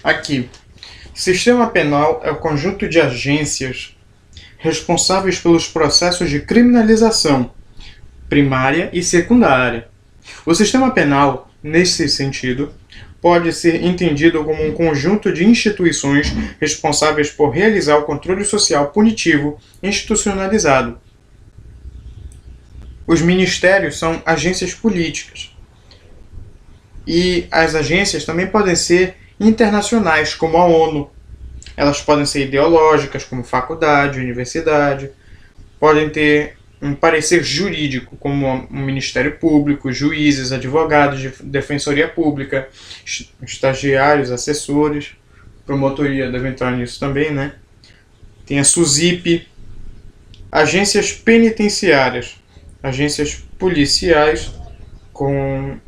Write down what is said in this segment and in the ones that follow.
Aqui, sistema penal é o conjunto de agências responsáveis pelos processos de criminalização primária e secundária. O sistema penal, nesse sentido, pode ser entendido como um conjunto de instituições responsáveis por realizar o controle social punitivo institucionalizado. Os ministérios são agências políticas. E as agências também podem ser internacionais, como a ONU. Elas podem ser ideológicas, como faculdade, universidade. Podem ter um parecer jurídico, como o Ministério Público, juízes, advogados de defensoria pública, estagiários, assessores, promotoria deve entrar nisso também, né? Tem a SUSIP, agências penitenciárias, agências policiais, como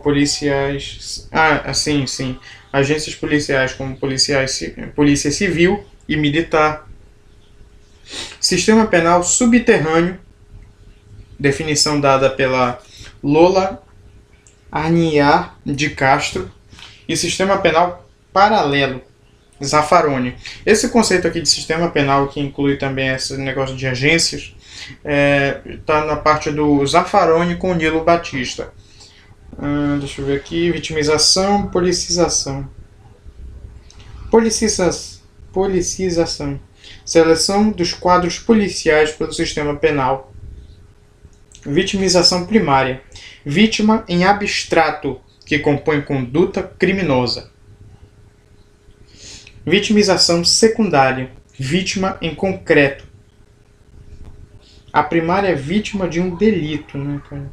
policiais... sim. Agências policiais como polícia civil e militar. Sistema penal subterrâneo, definição dada pela Lola Arniar de Castro, e sistema penal paralelo, Zaffaroni. Esse conceito aqui de sistema penal, que inclui também esse negócio de agências, está na parte do Zaffaroni com Nilo Batista. Deixa eu ver aqui, vitimização, policização. Policização. Seleção dos quadros policiais pelo sistema penal. Vitimização primária. Vítima em abstrato, que compõe conduta criminosa. Vitimização secundária. Vítima em concreto. A primária é vítima de um delito, né, cara?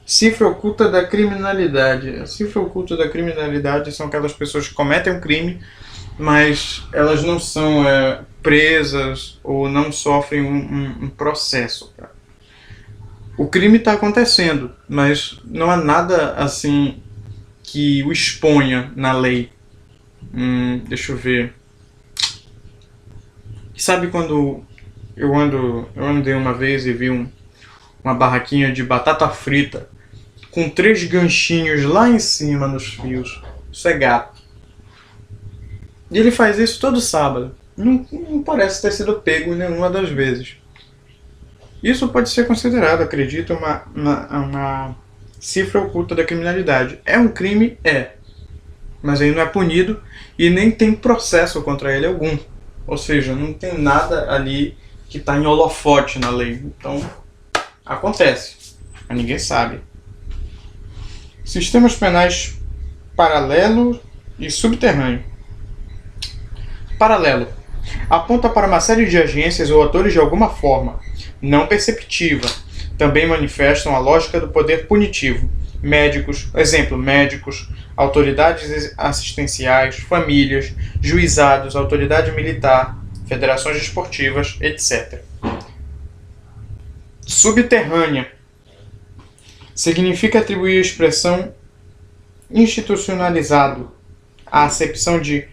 Cifra oculta da criminalidade. A cifra oculta da criminalidade são aquelas pessoas que cometem um crime, mas elas não são presas ou não sofrem um processo. Cara. O crime está acontecendo, mas não há nada assim que o exponha na lei. Deixa eu ver. Sabe quando eu andei uma vez e vi uma barraquinha de batata frita com 3 ganchinhos lá em cima nos fios? Isso é gato. E ele faz isso todo sábado. Não parece ter sido pego nenhuma das vezes. Isso pode ser considerado, acredito, uma cifra oculta da criminalidade. É um crime? É. Mas ele não é punido e nem tem processo contra ele algum. Ou seja, não tem nada ali que está em holofote na lei. Então, acontece. Mas ninguém sabe. Sistemas penais paralelo e subterrâneo. Paralelo. Aponta para uma série de agências ou atores de alguma forma, não perceptiva. Também manifestam a lógica do poder punitivo. Médicos, autoridades assistenciais, famílias, juizados, autoridade militar, federações esportivas, etc. Subterrânea. Significa atribuir a expressão institucionalizado à acepção de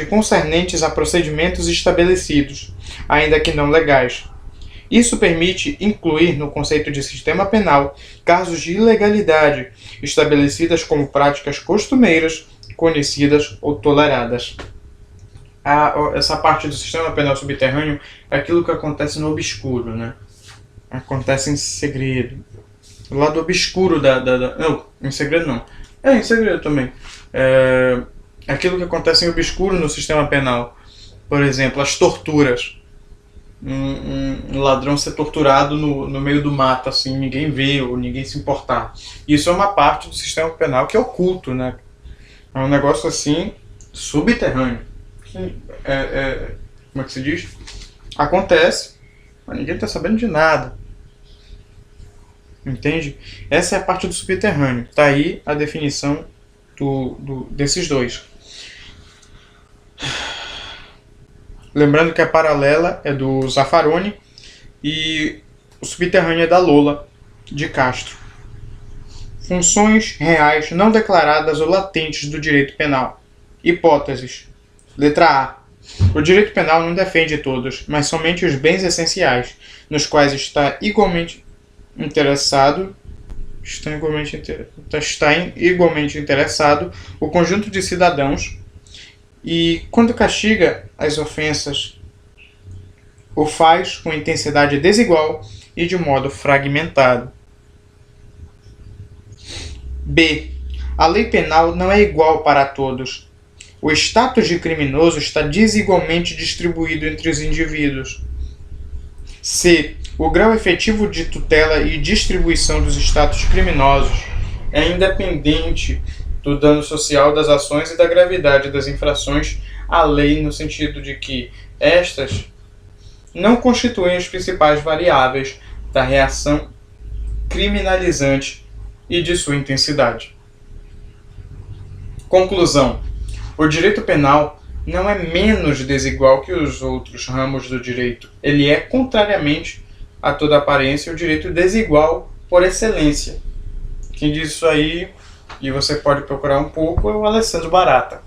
concernentes a procedimentos estabelecidos, ainda que não legais. Isso permite incluir no conceito de sistema penal casos de ilegalidade estabelecidas como práticas costumeiras, conhecidas ou toleradas. Essa parte do sistema penal subterrâneo é aquilo que acontece no obscuro, né? Acontece em segredo. O lado obscuro Não, em segredo não. Em segredo também. Aquilo que acontece em obscuro no sistema penal. Por exemplo, as torturas. Um ladrão ser torturado no meio do mato, assim, ninguém vê ou ninguém se importar. Isso é uma parte do sistema penal que é oculto, né? É um negócio assim, subterrâneo. Como é que se diz? Acontece, mas ninguém está sabendo de nada. Entende? Essa é a parte do subterrâneo. Está aí a definição desses dois. Lembrando que a paralela é do Zaffaroni e o subterrâneo é da Lola de Castro. Funções reais não declaradas ou latentes do direito penal. Hipóteses. Letra A. O direito penal não defende todos, mas somente os bens essenciais, nos quais está igualmente interessado, está igualmente interessado o conjunto de cidadãos e, quando castiga as ofensas, o faz com intensidade desigual e de modo fragmentado. B. A lei penal não é igual para todos. O status de criminoso está desigualmente distribuído entre os indivíduos. C. O grau efetivo de tutela e distribuição dos status criminosos é independente do dano social das ações e da gravidade das infrações à lei, no sentido de que estas não constituem as principais variáveis da reação criminalizante e de sua intensidade. Conclusão: o direito penal não é menos desigual que os outros ramos do direito. Ele é, contrariamente a toda aparência, o direito desigual por excelência. Quem diz isso aí, e você pode procurar um pouco, é o Alessandro Barata.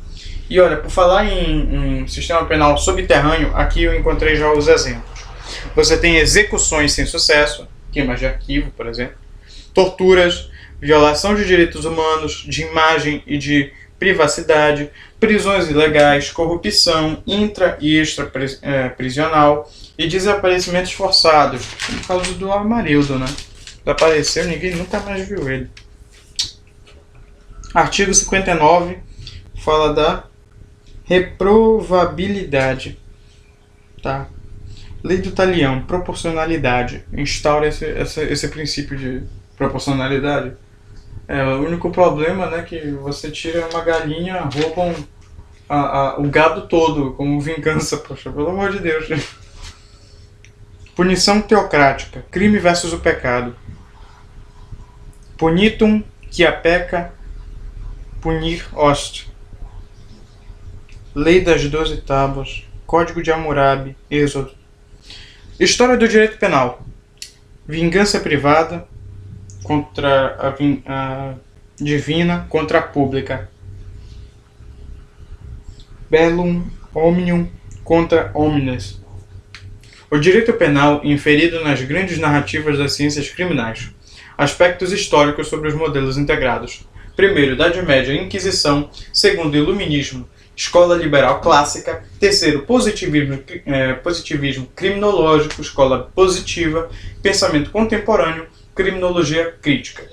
E olha, por falar em sistema penal subterrâneo, aqui eu encontrei já os exemplos. Você tem execuções sem sucesso, queimas de arquivo, por exemplo, torturas, violação de direitos humanos, de imagem e de privacidade, prisões ilegais, corrupção intra e extra-prisional e desaparecimentos forçados. Por causa do Amarildo, né? Desapareceu, ninguém nunca mais viu ele. Artigo 59 fala da reprovabilidade. Tá? Lei do Talião, proporcionalidade. Instaura esse princípio de proporcionalidade. O único problema, né, que você tira uma galinha, roubam o gado todo como vingança. Poxa, pelo amor de Deus. Punição teocrática. Crime versus o pecado. Punitum quia pecca, punir ost. Lei das 12 tábuas. Código de Hammurabi. Êxodo. História do direito penal. Vingança privada contra a divina contra a pública. Bellum omnium contra omnes. O direito penal inferido nas grandes narrativas das ciências criminais. Aspectos históricos sobre os modelos integrados. Primeiro, Idade Média e Inquisição. Segundo, Iluminismo, Escola Liberal Clássica. Terceiro, positivismo criminológico, Escola Positiva. Pensamento Contemporâneo, Criminologia Crítica.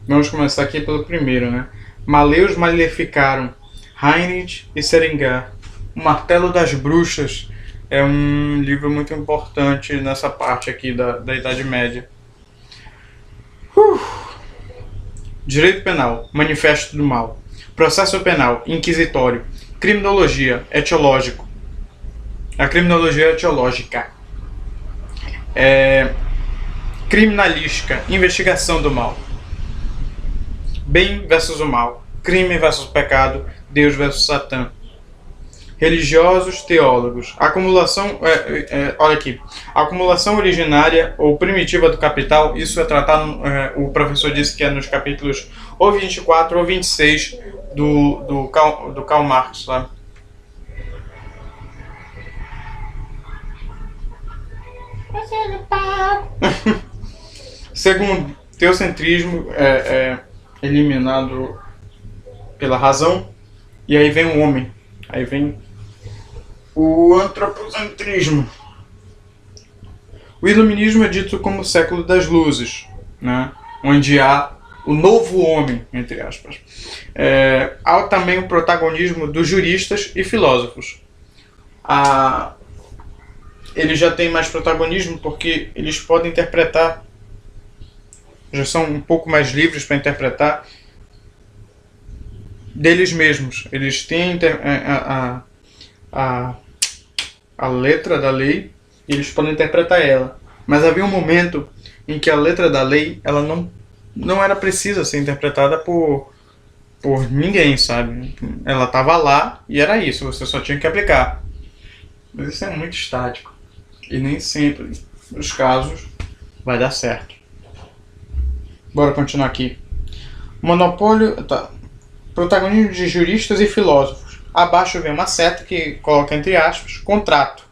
Vamos começar aqui pelo primeiro, né? Maleus maleficaram, Heinrich e Seringar. O Martelo das Bruxas é um livro muito importante nessa parte aqui da Idade Média. Direito Penal, Manifesto do Mal. Processo Penal, Inquisitório. Criminologia, Etiológico. A criminologia etiológica. Criminalística, Investigação do Mal. Bem versus o mal. Crime versus pecado. Deus versus Satã. Religiosos, teólogos. Acumulação, olha aqui. Acumulação originária ou primitiva do capital. Isso é tratado, o professor disse que é nos capítulos ou 24 ou 26 do Karl Marx, tá? Segundo, teocentrismo é eliminado pela razão, e aí vem o homem. Aí vem o antropocentrismo. O iluminismo é dito como o século das luzes, né? Onde há o novo homem, entre aspas. Há também o protagonismo dos juristas e filósofos. Eles já têm mais protagonismo porque eles podem interpretar, já são um pouco mais livres para interpretar deles mesmos. Eles têm a letra da lei e eles podem interpretar ela. Mas havia um momento em que a letra da lei ela não era precisa ser interpretada por ninguém, sabe? Ela estava lá e era isso, você só tinha que aplicar. Mas isso é muito estático. E nem sempre, nos casos, vai dar certo. Bora continuar aqui. Monopólio... Tá. Protagonismo de juristas e filósofos. Abaixo vem uma seta que coloca entre aspas, contrato.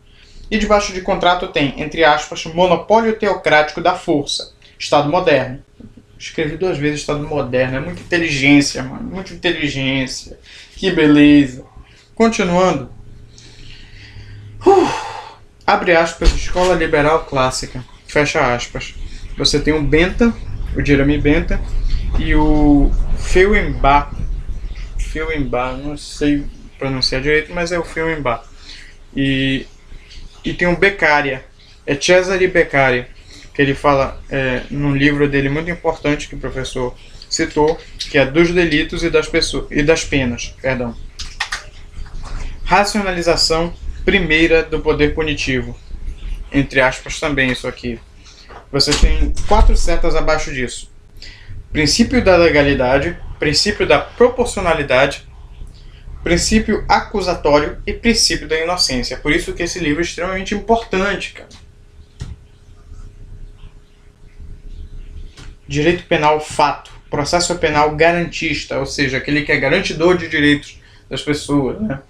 E debaixo de contrato tem, entre aspas, monopólio teocrático da força, Estado moderno. Escrevi 2 vezes Estado moderno, é muita inteligência, mano, muita inteligência. Que beleza. Continuando. Abre aspas, escola liberal clássica, fecha aspas. Você tem o Bentham, o Jeremy Bentham, e o Feuerbach, não sei pronunciar direito, mas é o Feuerbach. E tem o Beccaria, é Cesare Beccaria, que ele fala num livro dele muito importante que o professor citou, que é Dos Delitos e das Penas. Perdão. Racionalização primeira do poder punitivo. Entre aspas também isso aqui. Você tem 4 setas abaixo disso. Princípio da legalidade, princípio da proporcionalidade, princípio acusatório e princípio da inocência. Por isso que esse livro é extremamente importante, cara. Direito penal fato, processo penal garantista, ou seja, aquele que é garantidor de direitos das pessoas, né?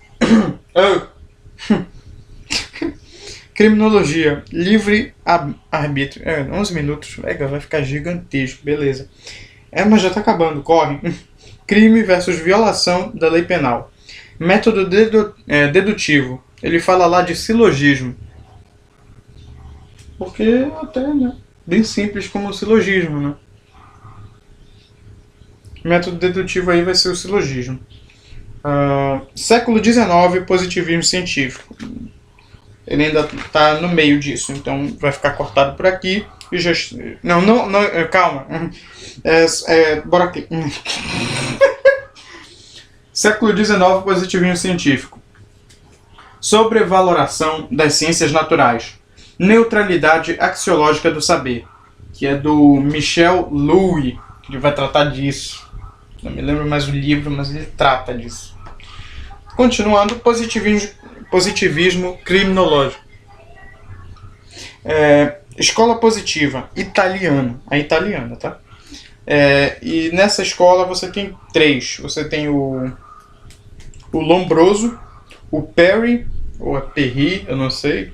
Criminologia, livre arbítrio. 11 minutos, legal, vai ficar gigantesco, beleza. Mas já tá acabando, corre. Crime versus violação da lei penal. Método dedutivo. Ele fala lá de silogismo. Porque até, né? Bem simples como o silogismo, né? Método dedutivo aí vai ser o silogismo. Século XIX, positivismo científico. Ele ainda está no meio disso, então vai ficar cortado por aqui. E já... Não, calma. Bora aqui. Século XIX, positivismo científico. Sobrevaloração das ciências naturais. Neutralidade axiológica do saber, que é do Michel Louis, que vai tratar disso. Não me lembro mais o livro, mas ele trata disso. Continuando, positivismo criminológico. Escola positiva, italiana. A italiana, tá? E nessa escola você tem 3. Você tem o Lombroso, o Perry, ou é Perry, eu não sei,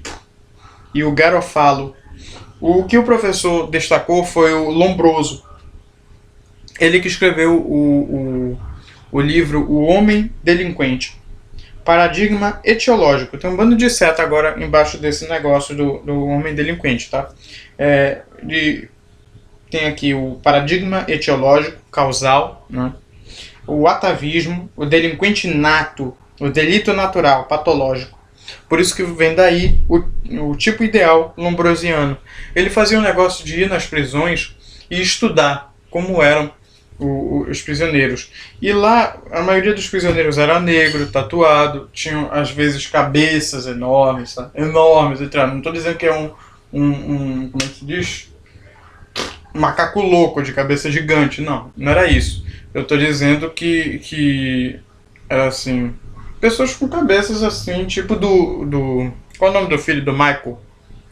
e o Garofalo. O que o professor destacou foi o Lombroso. Ele que escreveu o livro O Homem Delinquente. Paradigma etiológico. Tem um bando de seta agora embaixo desse negócio do homem delinquente, tá? Tem aqui o paradigma etiológico, causal, né? O atavismo, o delinquente nato, o delito natural, patológico. Por isso que vem daí o tipo ideal lombrosiano. Ele fazia um negócio de ir nas prisões e estudar como eram os prisioneiros. E lá, a maioria dos prisioneiros era negro, tatuado, tinham às vezes cabeças enormes, sabe? Enormes, não estou dizendo que é como é que se diz? Macaco louco de cabeça gigante, não era isso. Eu estou dizendo que era assim, pessoas com cabeças assim, tipo qual é o nome do filho do Michael?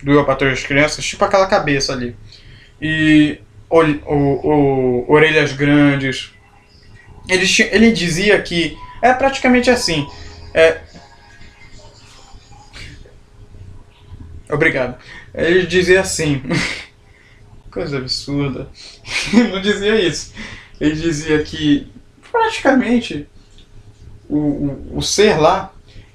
Do Eu, Patrulha das Crianças? Tipo aquela cabeça ali. E orelhas grandes. Ele dizia que é praticamente assim. Obrigado. Ele dizia assim. Coisa absurda. Não dizia isso. Ele dizia que praticamente o ser lá,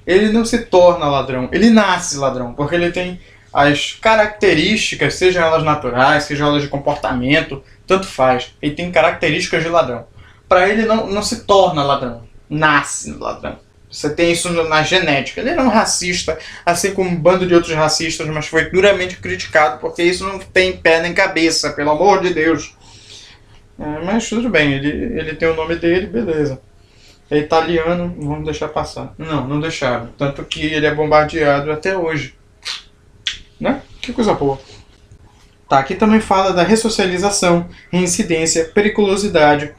ele não se torna ladrão, ele nasce ladrão, porque ele tem as características, sejam elas naturais, sejam elas de comportamento, tanto faz. Ele tem características de ladrão. Para ele não se torna ladrão, nasce ladrão. Você tem isso na genética. Ele era um racista, assim como um bando de outros racistas, mas foi duramente criticado, porque isso não tem pé nem cabeça, pelo amor de Deus. Mas tudo bem, ele tem o nome dele, beleza. É italiano, vamos deixar passar. Não deixaram. Tanto que ele é bombardeado até hoje. Né? Que coisa boa. Tá, aqui também fala da ressocialização, reincidência, periculosidade,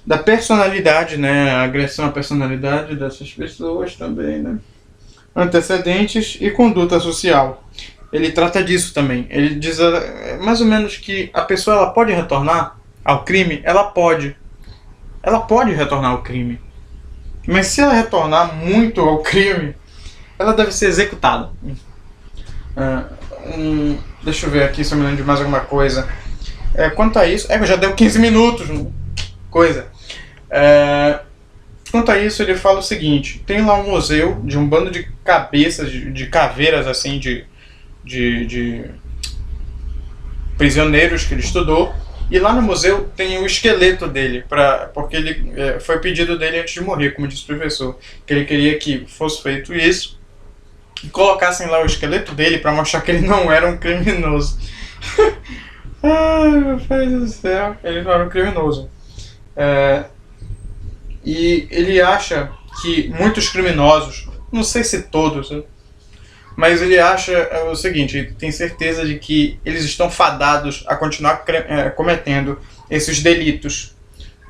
da personalidade, né? A agressão à personalidade dessas pessoas também, né? Antecedentes e conduta social. Ele trata disso também. Ele diz mais ou menos que a pessoa ela pode retornar ao crime, ela pode retornar ao crime. Mas se ela retornar muito ao crime, ela deve ser executada. Deixa eu ver aqui se eu me lembro de mais alguma coisa. Quanto a isso... já deu 15 minutos. Coisa. Quanto a isso, ele fala o seguinte. Tem lá um museu de um bando de cabeças, de caveiras, assim, de prisioneiros que ele estudou. E lá no museu tem o esqueleto dele, porque ele foi pedido dele antes de morrer, como disse o professor, que ele queria que fosse feito isso e colocassem lá o esqueleto dele para mostrar que ele não era um criminoso. Ai, meu pai do céu, ele não era um criminoso. E ele acha que muitos criminosos, não sei se todos, mas ele acha o seguinte, ele tem certeza de que eles estão fadados a continuar cometendo esses delitos.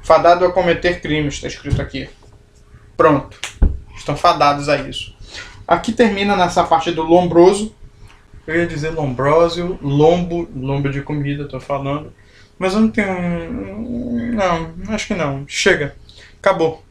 Fadado a cometer crimes, está escrito aqui. Pronto. Estão fadados a isso. Aqui termina nessa parte do lombroso. Eu ia dizer lombrósio, lombo de comida, estou falando. Mas eu não tenho... Não, acho que não. Chega. Acabou.